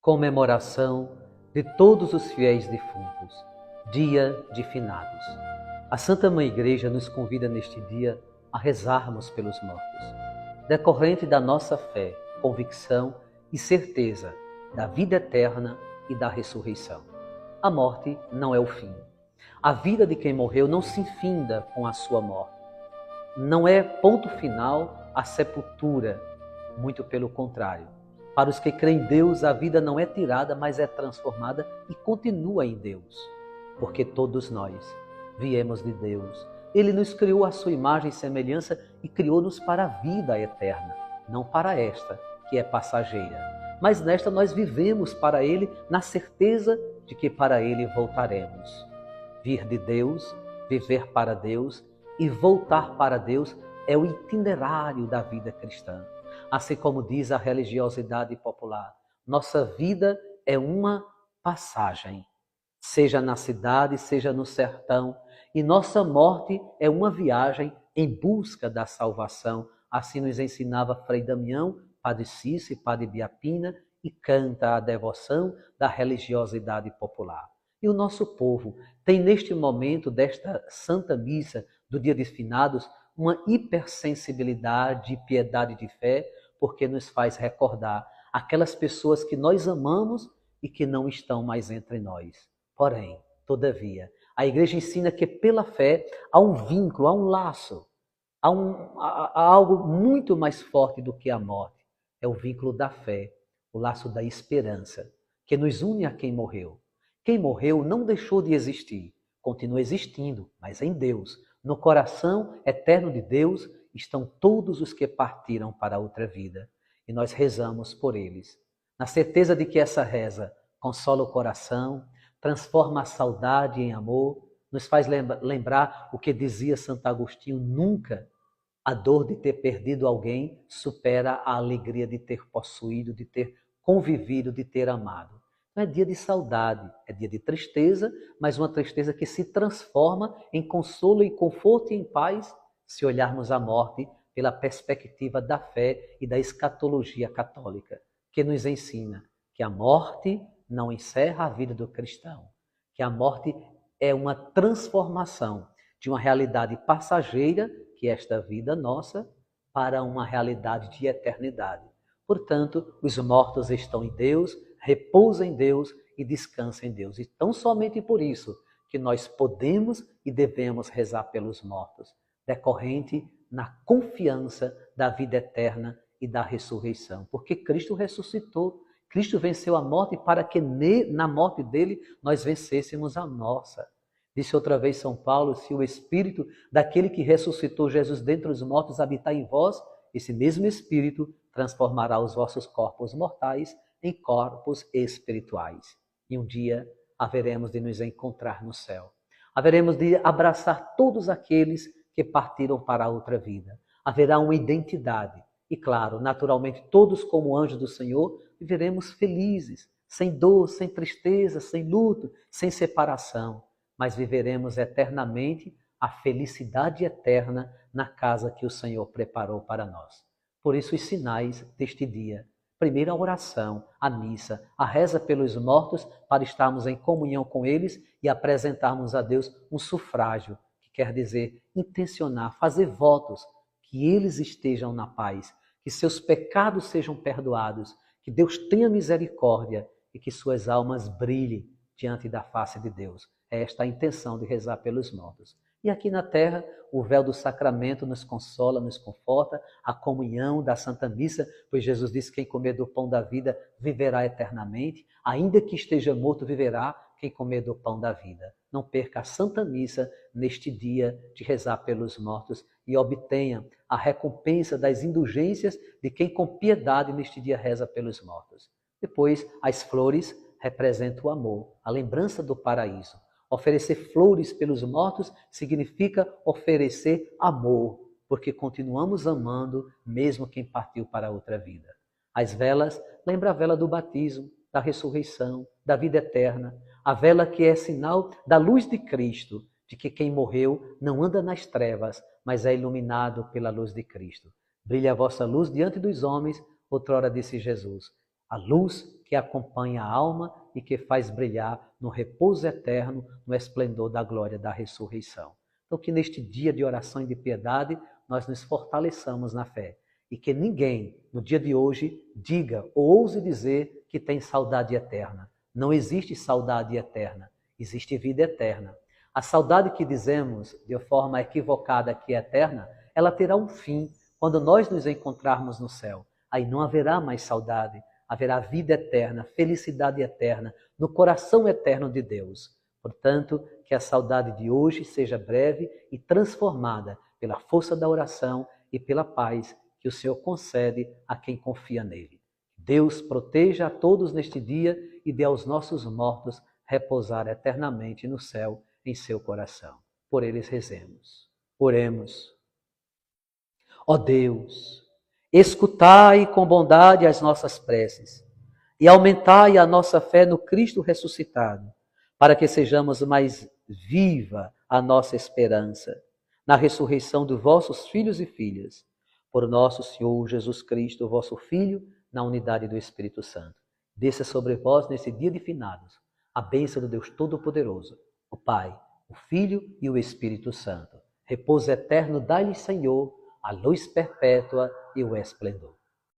Comemoração de todos os fiéis defuntos, Dia de Finados. A Santa Mãe Igreja nos convida neste dia a rezarmos pelos mortos, decorrente da nossa fé, convicção e certeza da vida eterna e da ressurreição. A morte não é o fim. A vida de quem morreu não se finda com a sua morte. Não é ponto final a sepultura, muito pelo contrário. Para os que creem em Deus, a vida não é tirada, mas é transformada e continua em Deus. Porque todos nós viemos de Deus. Ele nos criou à sua imagem e semelhança e criou-nos para a vida eterna, não para esta, que é passageira. Mas nesta nós vivemos para Ele, na certeza de que para Ele voltaremos. Vir de Deus, viver para Deus e voltar para Deus é o itinerário da vida cristã. Assim como diz a religiosidade popular, nossa vida é uma passagem, seja na cidade, seja no sertão, e nossa morte é uma viagem em busca da salvação. Assim nos ensinava Frei Damião, Padre Cícero e Padre Biapina, e canta a devoção da religiosidade popular. E o nosso povo tem neste momento desta Santa Missa do Dia dos Finados uma hipersensibilidade, piedade de fé, porque nos faz recordar aquelas pessoas que nós amamos e que não estão mais entre nós. Porém, todavia, a Igreja ensina que pela fé há um vínculo, há um laço, há algo muito mais forte do que a morte. É o vínculo da fé, o laço da esperança, que nos une a quem morreu. Quem morreu não deixou de existir, continua existindo, mas em Deus. No coração eterno de Deus estão todos os que partiram para outra vida. E nós rezamos por eles, na certeza de que essa reza consola o coração, transforma a saudade em amor, nos faz lembrar o que dizia Santo Agostinho: nunca a dor de ter perdido alguém supera a alegria de ter possuído, de ter convivido, de ter amado. Não é dia de saudade, é dia de tristeza, mas uma tristeza que se transforma em consolo, em conforto e em paz, se olharmos a morte pela perspectiva da fé e da escatologia católica, que nos ensina que a morte não encerra a vida do cristão, que a morte é uma transformação de uma realidade passageira, que é esta vida nossa, para uma realidade de eternidade. Portanto, os mortos estão em Deus, repousam em Deus e descansam em Deus. E tão somente por isso que nós podemos e devemos rezar pelos mortos, decorrente na confiança da vida eterna e da ressurreição. Porque Cristo ressuscitou, Cristo venceu a morte para que na morte dele nós vencêssemos a nossa. Disse outra vez São Paulo: se o Espírito daquele que ressuscitou Jesus dentre os mortos habitar em vós, esse mesmo Espírito transformará os vossos corpos mortais em corpos espirituais. E um dia haveremos de nos encontrar no céu. Haveremos de abraçar todos aqueles que partiram para a outra vida. Haverá uma identidade. E claro, naturalmente, todos como anjos do Senhor, viveremos felizes, sem dor, sem tristeza, sem luto, sem separação. Mas viveremos eternamente a felicidade eterna na casa que o Senhor preparou para nós. Por isso, os sinais deste dia. Primeiro, a oração, a missa, a reza pelos mortos, para estarmos em comunhão com eles e apresentarmos a Deus um sufrágio, que quer dizer intencionar, fazer votos, que eles estejam na paz, que seus pecados sejam perdoados, que Deus tenha misericórdia e que suas almas brilhem diante da face de Deus. É esta a intenção de rezar pelos mortos. E aqui na terra, o véu do sacramento nos consola, nos conforta, a comunhão da Santa Missa, pois Jesus disse: quem comer do pão da vida viverá eternamente, ainda que esteja morto viverá quem comer do pão da vida. Não perca a Santa Missa neste dia de rezar pelos mortos e obtenha a recompensa das indulgências de quem com piedade neste dia reza pelos mortos. Depois, as flores representam o amor, a lembrança do paraíso. Oferecer flores pelos mortos significa oferecer amor, porque continuamos amando mesmo quem partiu para outra vida. As velas, lembra a vela do batismo, da ressurreição, da vida eterna, a vela que é sinal da luz de Cristo, de que quem morreu não anda nas trevas, mas é iluminado pela luz de Cristo. Brilha a vossa luz diante dos homens, outrora disse Jesus. A luz que que acompanha a alma e que faz brilhar no repouso eterno, no esplendor da glória da ressurreição. Então, que neste dia de oração e de piedade, nós nos fortaleçamos na fé e que ninguém, no dia de hoje, diga ou ouse dizer que tem saudade eterna. Não existe saudade eterna, existe vida eterna. A saudade que dizemos de forma equivocada que é eterna, ela terá um fim quando nós nos encontrarmos no céu. Aí não haverá mais saudade, haverá vida eterna, felicidade eterna, no coração eterno de Deus. Portanto, que a saudade de hoje seja breve e transformada pela força da oração e pela paz que o Senhor concede a quem confia nele. Deus proteja a todos neste dia e dê aos nossos mortos repousar eternamente no céu em seu coração. Por eles rezemos. Oremos. Ó Deus, escutai com bondade as nossas preces e aumentai a nossa fé no Cristo ressuscitado, para que sejamos mais viva a nossa esperança na ressurreição dos vossos filhos e filhas, por nosso Senhor Jesus Cristo, vosso Filho, na unidade do Espírito Santo. Desça sobre vós nesse dia de finados a bênção do Deus Todo-Poderoso, o Pai, o Filho e o Espírito Santo. Repouso eterno dai-lhe, Senhor, a luz perpétua e o esplendor.